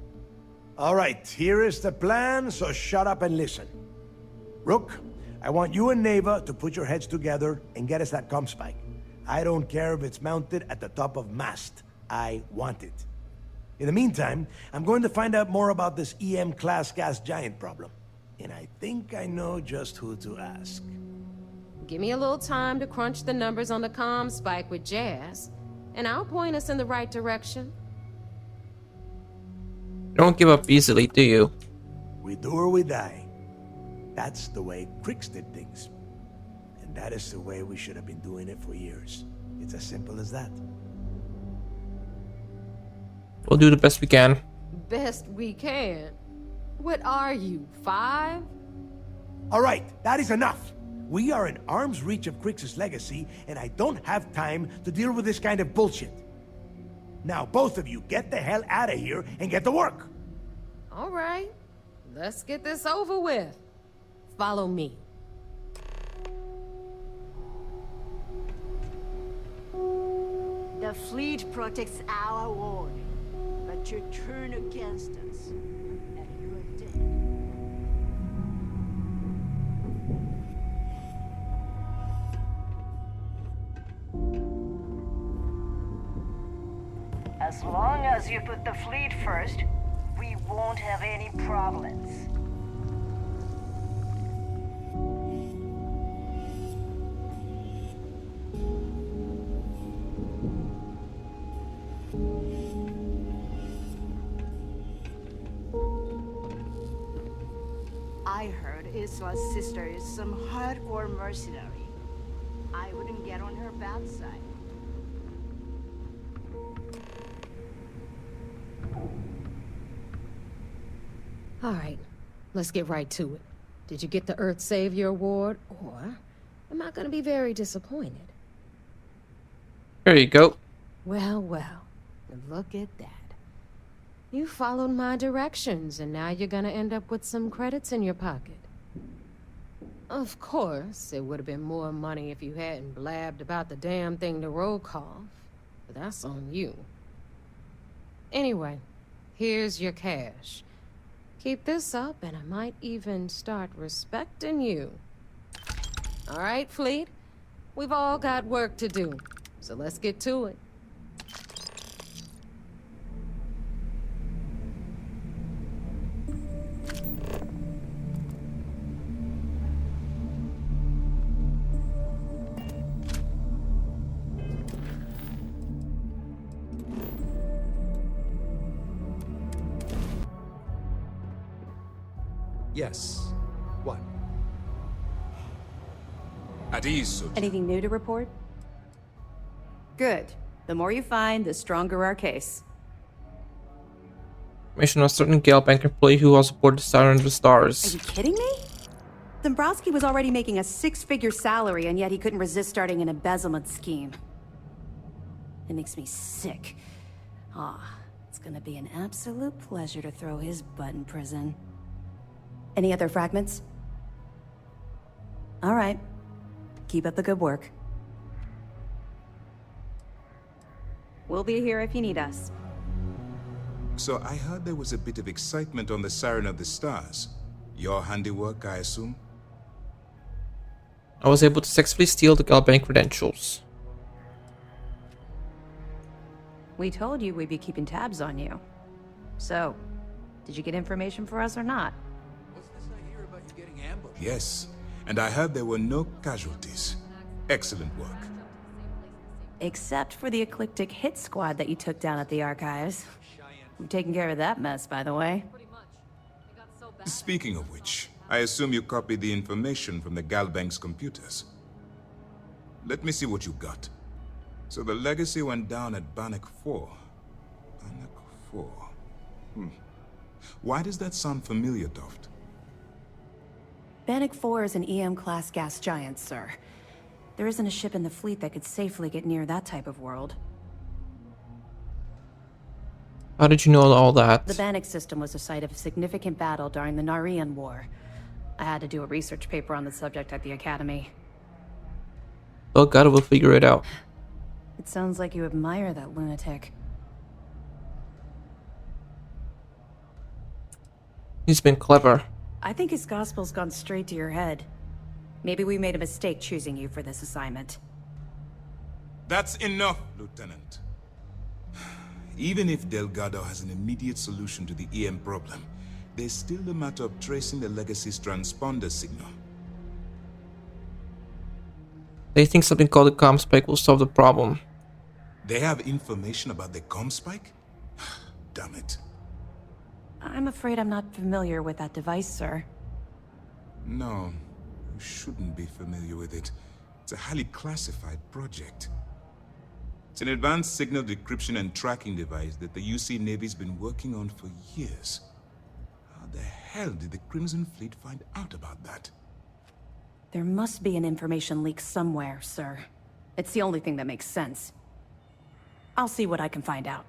All right, here is the plan, so shut up and listen. Rook, I want you and Neva to put your heads together and get us that ComSpike. I don't care if it's mounted at the top of mast. I want it. In the meantime, I'm going to find out more about this EM-class gas giant problem. And I think I know just who to ask. Give me a little time to crunch the numbers on the ComSpike with Jazz, and I'll point us in the right direction. Don't give up easily, do you? We do or we die. That's the way Crix did things. And that is the way we should have been doing it for years. It's as simple as that. We'll do the best we can. Best we can? What are you, 5? All right, that is enough. We are in arm's reach of Crix's legacy, and I don't have time to deal with this kind of bullshit. Now, both of you, get the hell out of here and get to work. All right, let's get this over with. Follow me. The fleet protects our ward, but you turn against us, and you're dead. As long as you put the fleet first, we won't have any problems. I heard Isla's sister is some hardcore mercenary. I wouldn't get on her bad side. All right, let's get right to it. Did you get the Earth Savior Award, or am I gonna be very disappointed? There you go. Well, look at that. You followed my directions, and now you're gonna end up with some credits in your pocket. Of course, it would have been more money if you hadn't blabbed about the damn thing to Rokov, but that's on you. Anyway, here's your cash. Keep this up, and I might even start respecting you. All right, Fleet? We've all got work to do, so let's get to it. Yes. What? At ease, Soji. Anything new to report? Good. The more you find, the stronger our case. Information on a certain Gale Bank employee who was aboard the Siren of the Are Stars. you kidding me? Dombrowski was already making a 6-figure salary, and yet he couldn't resist starting an embezzlement scheme. It makes me sick. It's gonna be an absolute pleasure to throw his butt in prison. Any other fragments? All right. Keep up the good work. We'll be here if you need us. So I heard there was a bit of excitement on the Siren of the Stars. Your handiwork, I assume? I was able to successfully steal the Gale Bank credentials. We told you we'd be keeping tabs on you. So, did you get information for us or not? Yes, and I heard there were no casualties. Excellent work. Except for the eclectic hit squad that you took down at the archives. We've taken care of that mess, by the way. Speaking of which, I assume you copied the information from the Galbank's computers. Let me see what you got. So the legacy went down at Bannock 4. Bannock 4. Why does that sound familiar, Toft? Bannock 4 is an EM-class gas giant, sir. There isn't a ship in the fleet that could safely get near that type of world. How did you know all that? The Bannock system was the site of a significant battle during the Narian War. I had to do a research paper on the subject at the Academy. Well, God will figure it out. It sounds like you admire that lunatic. He's been clever. I think his gospel's gone straight to your head. Maybe we made a mistake choosing you for this assignment. That's enough, Lieutenant. Even if Delgado has an immediate solution to the EM problem, there's still the matter of tracing the Legacy's transponder signal. They think something called the comm spike will solve the problem. They have information about the comm spike? Damn it. I'm afraid I'm not familiar with that device, sir. No, you shouldn't be familiar with it. It's a highly classified project. It's an advanced signal decryption and tracking device that the UC Navy's been working on for years. How the hell did the Crimson Fleet find out about that? There must be an information leak somewhere, sir. It's the only thing that makes sense. I'll see what I can find out.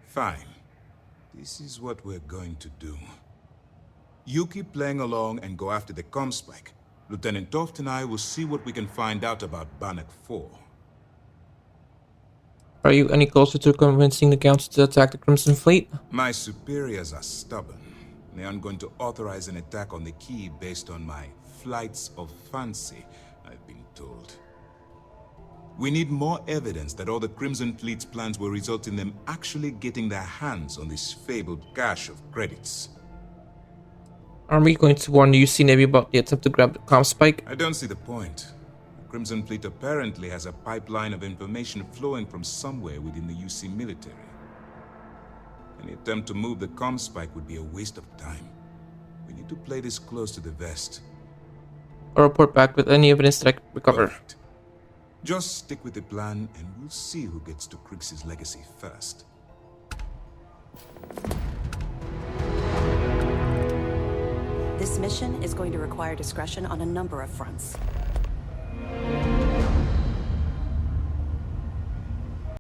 Fine. This is what we're going to do. You keep playing along and go after the comm spike. Lieutenant Toft and I will see what we can find out about Bannock 4. Are you any closer to convincing the Council to attack the Crimson Fleet? My superiors are stubborn. They aren't going to authorize an attack on the key based on my flights of fancy, I've been told. We need more evidence that all the Crimson Fleet's plans will result in them actually getting their hands on this fabled cache of credits. Are we going to warn the UC Navy about the attempt to grab the comm spike? I don't see the point. The Crimson Fleet apparently has a pipeline of information flowing from somewhere within the UC military. Any attempt to move the comm spike would be a waste of time. We need to play this close to the vest. I'll report back with any evidence that I can recover. Perfect. Just stick with the plan, and we'll see who gets to Crix's legacy first. This mission is going to require discretion on a number of fronts.